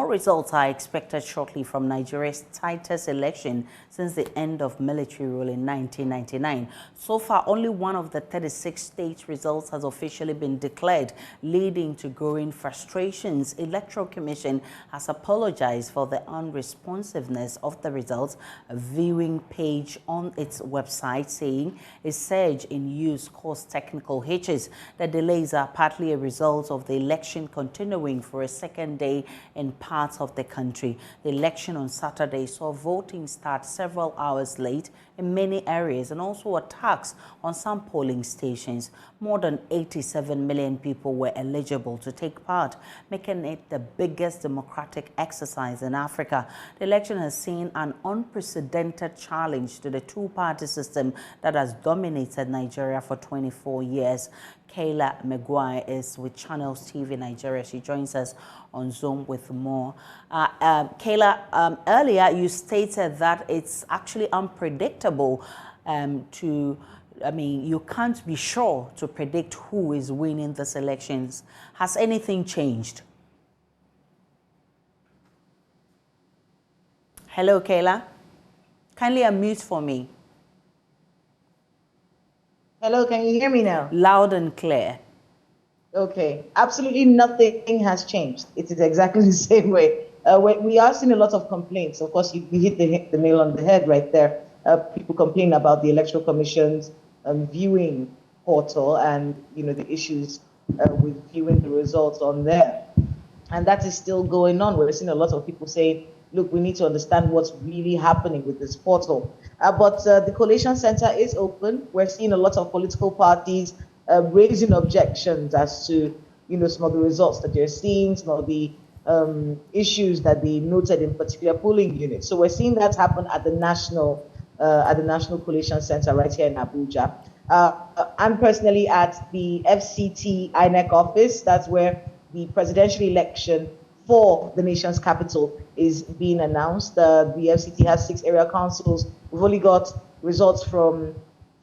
More results are expected shortly from Nigeria's tightest election since the end of military rule in 1999. So far, only one of the 36 state results has officially been declared, leading to growing frustrations. Electoral Commission has apologized for the unresponsiveness of the results, a viewing page on its website saying a surge in use caused technical hitches. The delays are partly a result of the election continuing for a second day in parts of the country. The election on Saturday saw voting start several hours late in many areas and also attacks on some polling stations. More than 87 million people were eligible to take part, making it the biggest democratic exercise in Africa. The election has seen an unprecedented challenge to the two-party system that has dominated Nigeria for 24 years. Kayla Maguire is with Channels TV Nigeria. She joins us on Zoom with more. Kayla, earlier you stated that it's actually unpredictable you can't be sure to predict who is winning these elections. Has anything changed? Hello, Kayla. Kindly unmute for me. Hello, can you hear me now? Loud and clear. Okay, absolutely nothing has changed. It is exactly the same way. We are seeing a lot of complaints. Of course, you hit the nail on the head right there. People complain about the Electoral Commission's viewing portal and the issues with viewing the results on there. And that is still going on. We're seeing a lot of people saying, look, we need to understand what's really happening with this portal. But the Collation Center is open. We're seeing a lot of political parties raising objections as to some of the results that they're seeing, some of the issues that they noted in particular polling units. So we're seeing that happen at the National Collation Center right here in Abuja. I'm personally at the FCT INEC office. That's where the presidential election for the nation's capital is being announced. The FCT has 6 area councils. We've only got results from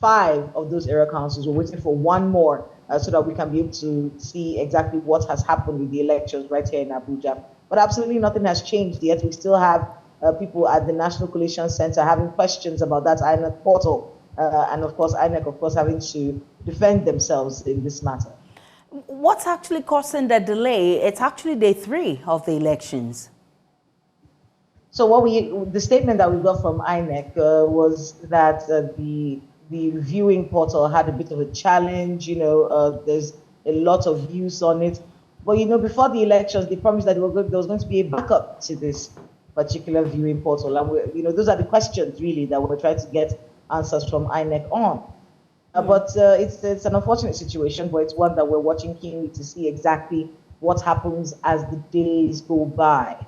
5 of those area councils. We're waiting for 1 more so that we can be able to see exactly what has happened with the elections right here in Abuja. But absolutely nothing has changed yet. We still have people at the National Collation Center having questions about that INEC portal. And of course, INEC, of course, having to defend themselves in this matter. What's actually causing the delay? It's actually day 3 of the elections. So the statement that we got from INEC was that the viewing portal had a bit of a challenge. There's a lot of use on it. But before the elections, they promised that there was going to be a backup to this particular viewing portal. And those are the questions really that we're trying to get answers from INEC on. But it's an unfortunate situation, but it's one that we're watching keenly to see exactly what happens as the days go by.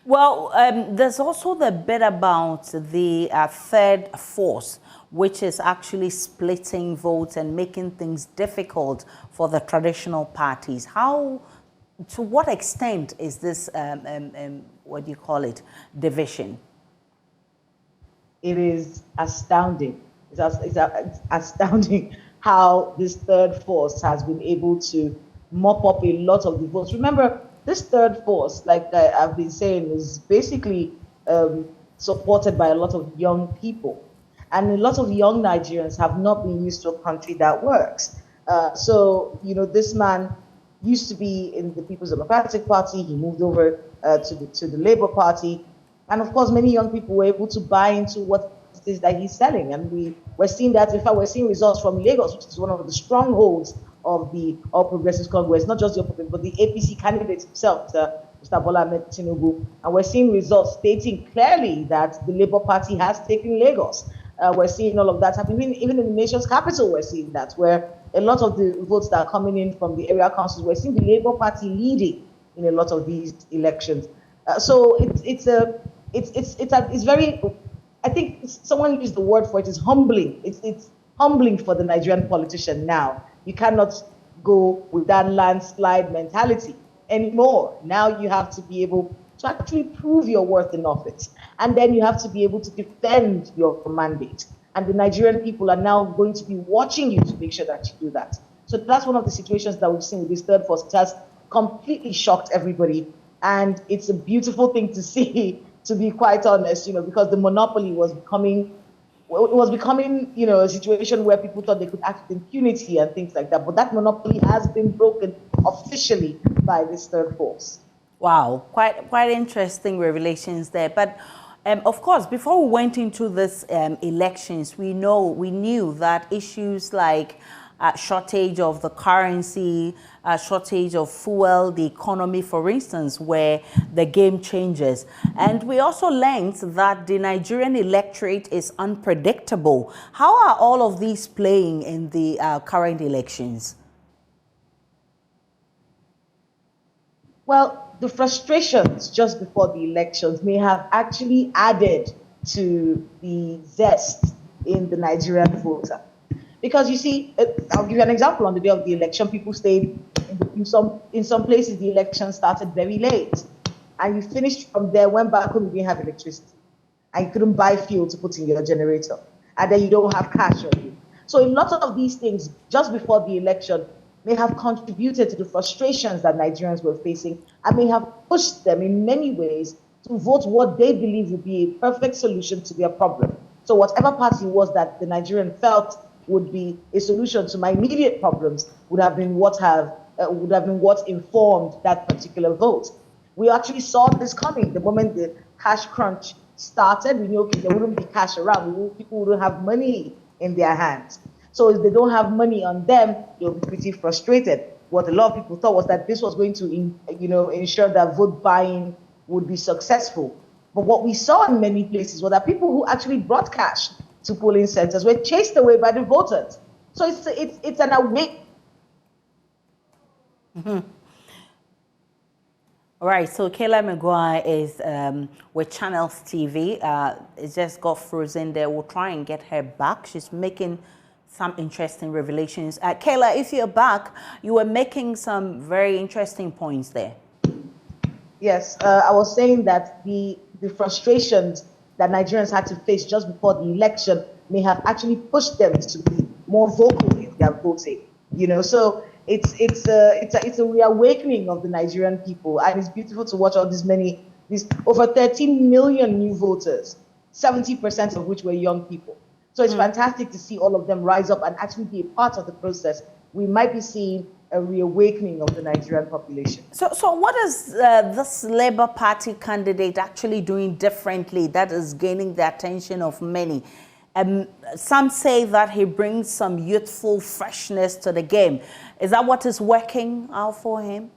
Well, there's also the bit about the third force, which is actually splitting votes and making things difficult for the traditional parties. To what extent is this, division? It is astounding. It's astounding how this third force has been able to mop up a lot of the votes. Remember, this third force, like I've been saying, is basically supported by a lot of young people. And a lot of young Nigerians have not been used to a country that works. So, this man used to be in the People's Democratic Party. He moved over to the Labour Party. And of course, many young people were able to buy into what it is that he's selling. And we're seeing that. In fact, we're seeing results from Lagos, which is one of the strongholds of the All Progressives Congress, not just the All but the APC candidate himself, Mr. Bola Ahmed Tinubu. And we're seeing results stating clearly that the Labour Party has taken Lagos. We're seeing all of that happening. Even in the nation's capital, we're seeing that, where a lot of the votes that are coming in from the area councils, we're seeing the Labour Party leading in a lot of these elections. So it's very, I think someone used the word for it, is humbling. It's humbling for the Nigerian politician now. You cannot go with that landslide mentality anymore. Now you have to be able to actually prove your worth in office. And then you have to be able to defend your mandate. And the Nigerian people are now going to be watching you to make sure that you do that. So that's one of the situations that we've seen with this third force. It has completely shocked everybody. And it's a beautiful thing to see, to be quite honest, because the monopoly was becoming, a situation where people thought they could act with impunity and things like that. But that monopoly has been broken officially by this third force. Wow, quite interesting revelations there. But of course, before we went into this elections, we knew that issues like shortage of the currency, shortage of fuel, the economy, for instance, were the game changers. And we also learned that the Nigerian electorate is unpredictable. How are all of these playing in the current elections? Well, the frustrations just before the elections may have actually added to the zest in the Nigerian voter. Because you see, I'll give you an example. On the day of the election, people stayed in some places. The election started very late, and you finished from there, went back home, you didn't have electricity, and you couldn't buy fuel to put in your generator, and then you don't have cash on you. So a lot of these things just before the election may have contributed to the frustrations that Nigerians were facing, and may have pushed them in many ways to vote what they believe would be a perfect solution to their problem. So whatever party was that the Nigerian felt would be a solution to my immediate problems would have been what informed that particular vote. We actually saw this coming the moment the cash crunch started. We knew, okay, there wouldn't be cash around. People wouldn't have money in their hands. So if they don't have money on them, they'll be pretty frustrated. What a lot of people thought was that this was going to, ensure that vote buying would be successful. But what we saw in many places was that people who actually brought cash to polling centers were chased away by the voters. So it's an awake. All right, so Kayla McGuire is with Channels TV. It just got frozen there. We'll try and get her back. She's making some interesting revelations. Kayla, if you're back, you were making some very interesting points there. Yes, I was saying that the frustrations that Nigerians had to face just before the election may have actually pushed them to be more vocal in their voting. So it's a reawakening of the Nigerian people, and it's beautiful to watch all these over 13 million new voters, 70% of which were young people. So it's fantastic to see all of them rise up and actually be a part of the process. We might be seeing a reawakening of the Nigerian population. So what is this Labour Party candidate actually doing differently that is gaining the attention of many? Some say that he brings some youthful freshness to the game. Is that what is working out for him?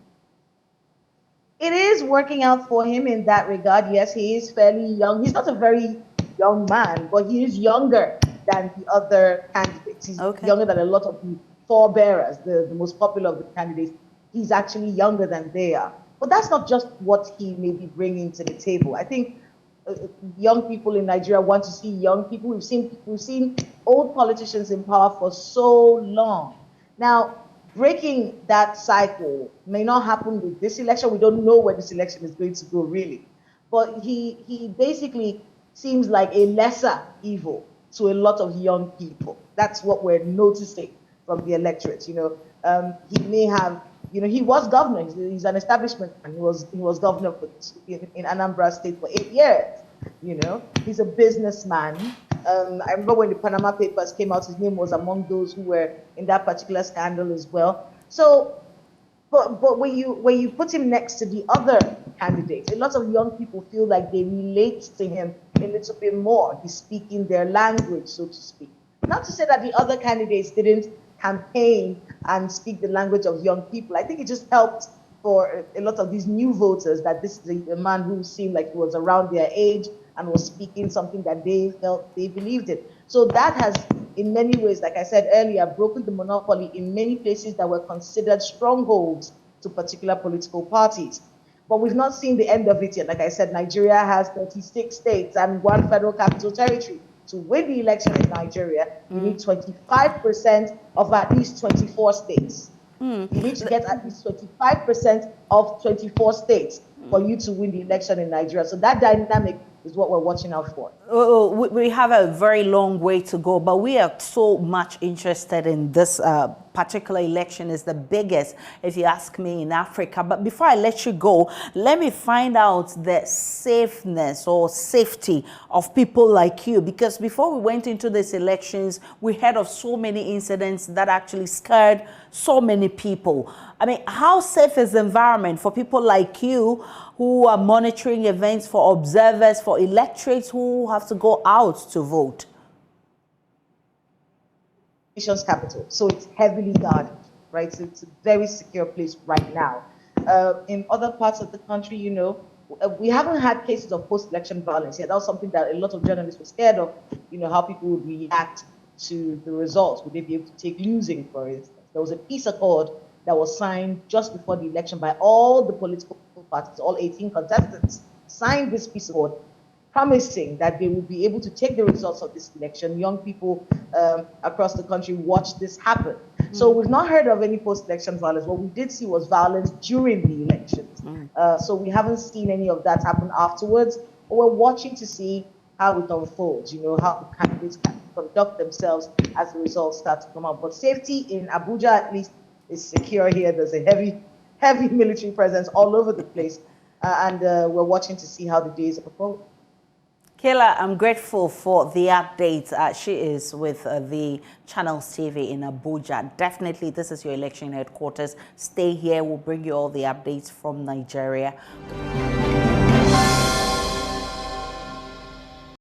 It is working out for him in that regard. Yes, he is fairly young. He's not a very young man, but he is younger than the other candidates. He's younger than a lot of the forebearers, the most popular of the candidates. He's actually younger than they are. But that's not just what he may be bringing to the table. I think young people in Nigeria want to see young people. We've seen old politicians in power for so long. Now, breaking that cycle may not happen with this election. We don't know where this election is going to go, really. But he basically seems like a lesser evil to a lot of young people. That's what we're noticing from the electorate. He may have, he was governor. He's an establishment man. He was governor in Anambra State for 8 years. He's a businessman. I remember when the Panama Papers came out, his name was among those who were in that particular scandal as well. So, but when you put him next to the other candidates, a lot of young people feel like they relate to him a little bit more. He's speaking their language, so to speak. Not to say that the other candidates didn't campaign and speak the language of young people. I think it just helped for a lot of these new voters that this is a man who seemed like he was around their age and was speaking something that they felt they believed in. So that has, in many ways, like I said earlier, broken the monopoly in many places that were considered strongholds to particular political parties. But we've not seen the end of it yet. Like I said, Nigeria has 36 states and 1 federal capital territory. To win the election in Nigeria, you need 25% of at least 24 states. You need to get at least 25% of 24 states for you to win the election in Nigeria. So that dynamic is what we're watching out for. We have a very long way to go, but we are so much interested in this particular election is the biggest, if you ask me, in Africa. But before I let you go, let me find out the safeness or safety of people like you, because before we went into these elections, we heard of so many incidents that actually scared so many people. I mean, how safe is the environment for people like you who are monitoring events, for observers, for electorates who have to go out to vote? Nation's capital, so it's heavily guarded, right? So it's a very secure place right now. In other parts of the country, you know, we haven't had cases of post-election violence yet. That was something that a lot of journalists were scared of, you know, how people would react to the results. Would they be able to take losing, for instance? There was a peace accord that was signed just before the election by all the political parties, all 18 contestants signed this peace accord, promising that they will be able to take the results of this election. Young people across the country watched this happen. So we've not heard of any post-election violence. What we did see was violence during the elections. So we haven't seen any of that happen afterwards. But we're watching to see how it unfolds, you know, how the candidates can conduct themselves as the results start to come out. But safety in Abuja, at least, is secure here. There's a heavy military presence all over the place. And we're watching to see how the days unfold. Kayla, I'm grateful for the updates. She is with the Channels TV in Abuja. Definitely, this is your election headquarters. Stay here. We'll bring you all the updates from Nigeria.